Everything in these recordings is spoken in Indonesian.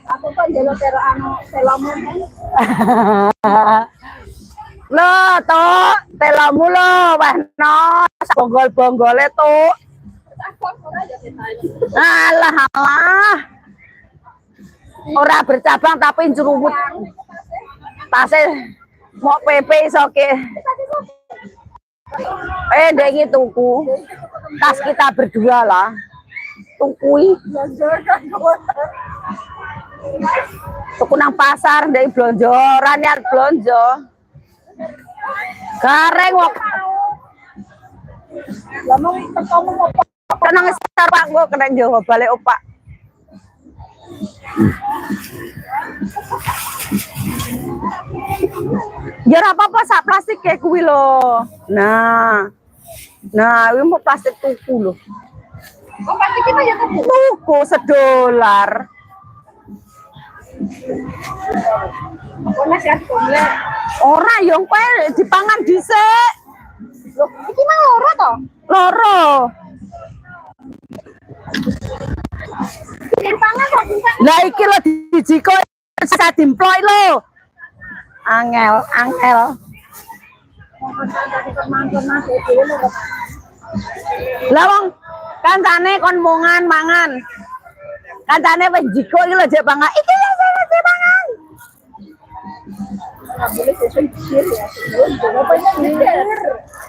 Aku kok jelo tero anu telomu. Lo to telomu lo wehno bonggol-bonggole tuh. Alah alah. Ora bercabang tapi jerumut. Tasnya mau PP soke. Ndek tuku. Tas kita berdua lah. Tukui. Tuku nang pasar ndek blonjo, ora niat blonjo. Gareng kok. Lah mau teko opo Nang Starbucks kok kena njowo balik opak. Ya ora apa-apa sak plastik kayak kuwi lho. Nah. Nah, ini mau plastik tuku lho. Oh, pasti kita ya tuku. Tuku $1. Kok nasi asli. Ora yo kowe dipangan dhisik. Loh, iki mang loro to? Loro. Dipangan kok dipangan. Lah iki lho dijiko bisa dimploy lho. Angel. Lah wong kancane kon mangan. Kancane wis jiko iki lho jek pangan. Iki lho jek pangan. Nggak boleh sesuk pikir ya. Apa pikir?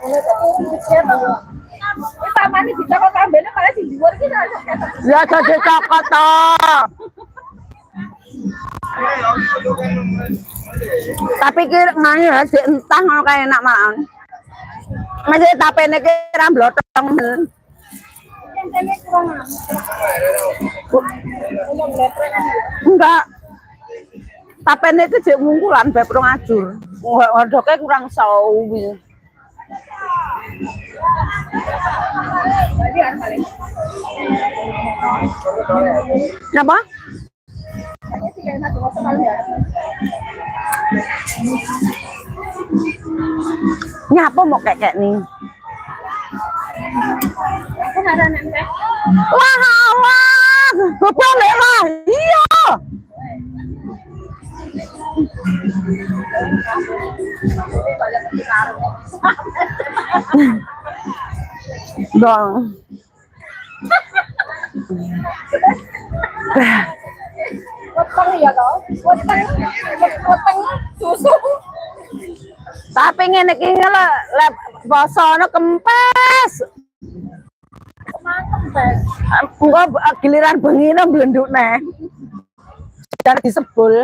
Ono tuku pikir lho. Iki pamane dicokot ambene malah sing dhuwur iki ora ketok. Ya jadi cokot to. Tapi kira ngene sik entah ngono kae enak malan. Masih tapene ki ra blotong. Entene kurang. Enggak. Tapene itu jek mungkulan beb rong ajur. Hodhoke kurang sawi. Napa? Nyapa mau kayak nih? Wah, wah, boleh lah, iya. Dong. Potong ya toh? Potong susu. Tapi ngene iki lho, lek basane kempes. Mantep, Bes. Engko giliran bengine blendukne. Jar disebul.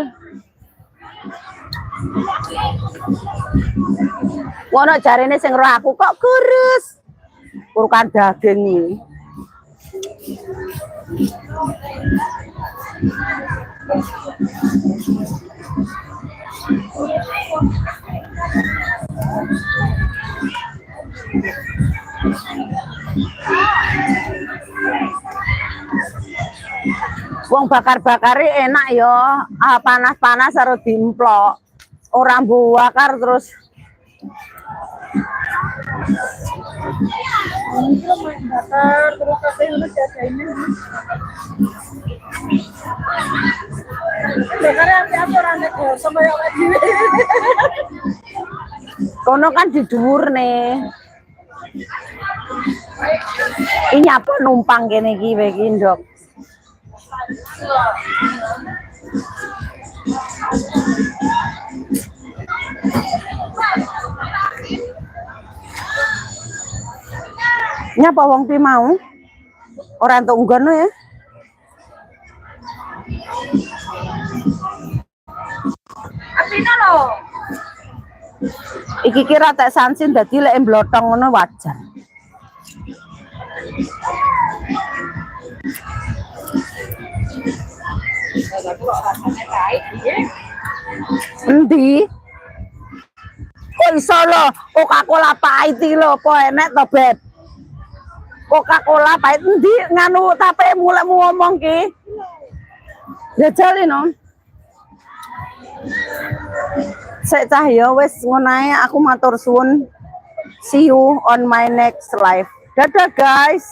Wono jarene sing roh aku kok kurus. Urukan daging iki. Wong bakar-bakari enak yo, panas-panas harus dimplok. Orang bakar terus Bakar terus tapi ono jajaine. Bakar apa ora nek sama yo dhewe. kono kan di dhuwur nih. Ini apa numpang kene iki wae iki, Ndok. Nyapa wong pi mau? Ora entuk nggono ya. Apina lho. Iki kira tak sansin dadi lek mblotong ngono wajar. Endi? Kok iso lho Coca-Cola pahit iki lho, apa enek to, Beb? Coca-Cola pahit endi nganu tape mulemu ngomong ki? Jajal no. Sek cahya wis ngono ae, aku matur suwun. See you on my next live. Dadah guys.